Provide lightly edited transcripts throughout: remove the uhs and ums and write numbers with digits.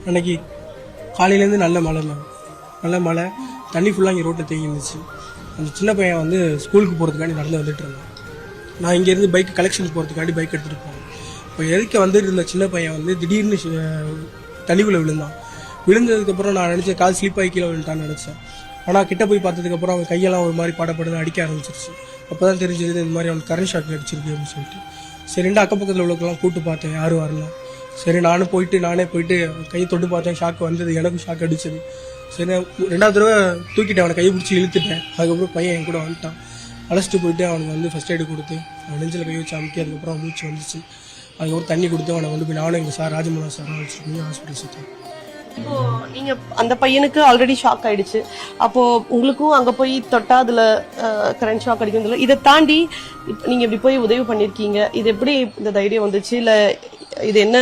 அன்னைக்கு காலையிலேருந்து நல்ல மழை தண்ணி ஃபுல்லாக இங்கே ரோட்டில் தேங்கி இருந்துச்சு. அந்த சின்ன பையன் வந்து ஸ்கூலுக்கு போகிறதுக்காண்டி நடந்து வந்துட்டு இருந்தான். நான் இங்கேருந்து பைக் கலெக்ஷனுக்கு போகிறதுக்காண்டி பைக் எடுத்துகிட்டு போனேன். இப்போ எதுக்க வந்துட்டு இருந்த சின்ன பையன் வந்து திடீர்னு தண்ணிக்குள்ளே விழுந்தான். விழுந்ததுக்கப்புறம் நான் நினச்சேன் கால் ஸ்லிப் ஆகி கீழே விழுந்தான்னு நினச்சேன். ஆனால் கிட்ட போய் பார்த்ததுக்கப்புறம் அவன் கையெல்லாம் ஒரு மாதிரி படப்படுன்னு அடிக்க ஆரம்பிச்சிருச்சு. அப்போ தான் தெரிஞ்சது இந்த மாதிரி அவனுக்கு கரண்ட் ஷாக் அடிச்சிருக்கு அப்படின்னு சொல்லிட்டு. சரிண்டு அக்கப்பக்கத்தில் உள்ளவங்கெல்லாம் கூப்பிட்டு பார்த்தேன், யாரும் வரல. சரி நானே போயிட்டு கையை தொட்டு பார்த்தேன், ஷாக் வந்தது, எனக்கும் ஷாக் அடிச்சது. சரி 2வது தடவை தூக்கிட்டு அவனை கையை பிடிச்சி இழுத்துட்டேன். அதுக்கப்புறம் பையன் என் கூட வந்துட்டான். அழைச்சிட்டு போயிட்டு அவனுக்கு வந்து ஃபஸ்ட் எய்டு கொடுத்து அவன் நெஞ்சில் கை வச்சு அமுக்கி அதுக்கப்புறம் மூச்சு வந்துச்சு. அதுக்கப்புறம் தண்ணி கொடுத்து அவனை வந்து போய் நானும் எங்கள் சார் ராஜமோகன் சார் வச்சுட்டு போய் ஹாஸ்பிட்டல் சுற்றேன். இப்போ நீங்க அந்த பையனுக்கு ஆல்ரெடி ஷாக் ஆயிடுச்சு. அப்போ உங்களுக்கும் அங்க போய் தொட்டா அதுல கரண்ட் ஷாக் அடிக்கும். இதை தாண்டி நீங்க இப்படி போய் உதவி பண்ணிருக்கீங்க. இது எப்படி இந்த தைரியம் வந்துச்சு? இல்ல இது என்ன?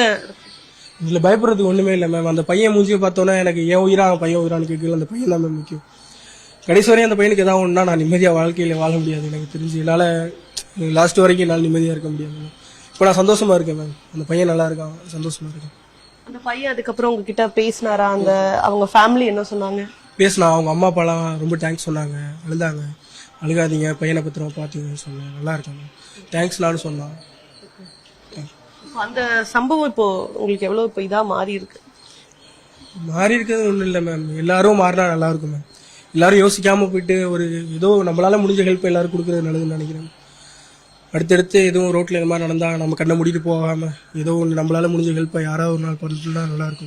இதில் பயப்படுறதுக்கு ஒன்றுமே இல்லை மேம். அந்த பையன் மூஞ்சியை பார்த்தோன்னா எனக்கு ஏன் உயிரா பையன் உயிரான்னு கேட்கல. அந்த பையன் தான் மேம் முக்கியம். கடைசி வரையும் அந்த பையனுக்கு எதாவது ஒன்றா நான் நிம்மதியாக வாழ்க்கையில் வாழ முடியாது. எனக்கு தெரிஞ்சு என்னால் லாஸ்ட் வரைக்கும் என்னால் நிம்மதியாக இருக்க முடியாது மேம். இப்போ நான் சந்தோஷமாக இருக்கேன் மேம். அந்த பையன் நல்லா இருக்கான், சந்தோஷமாக இருக்கேன். அந்த பையன் அதுக்கப்புறம் உங்ககிட்ட பேசினாரா? அவங்க ஃபேமிலி என்ன சொன்னாங்க? பேசினா அவங்க அம்மா அப்பாலாம் ரொம்ப தேங்க்ஸ் சொன்னாங்க, அழுதாங்க. அழுகாதீங்க, பையனை பத்திரமா பார்த்துங்கன்னு சொன்னேன். நல்லா இருக்காங்க, தேங்க்ஸ் நானும் சொன்னான். அந்த சம்பவம் இப்போ உங்களுக்கு எவ்வளவு இப்போ இதா மாறி இருக்கு? மாறி இருக்கிறது ஒன்றும் இல்லை மேம். எல்லாரும் மாறினா நல்லா இருக்கும் மேம். எல்லாரும் யோசிக்காம போயிட்டு ஒரு ஏதோ நம்மளால முடிஞ்ச ஹெல்ப் எல்லாரும் கொடுக்குறது நல்லதுன்னு நினைக்கிறேன். அடுத்தடுத்து எதுவும் ரோட்டில் இந்த மாதிரி நடந்தால் நம்ம கண்ணை மூடிட்டு போகாமல் ஏதோ ஒன்று நம்மளால முடிஞ்ச ஹெல்ப்பை யாராவது ஒரு நாள் பண்ணிட்டுனா நல்லாயிருக்கும்.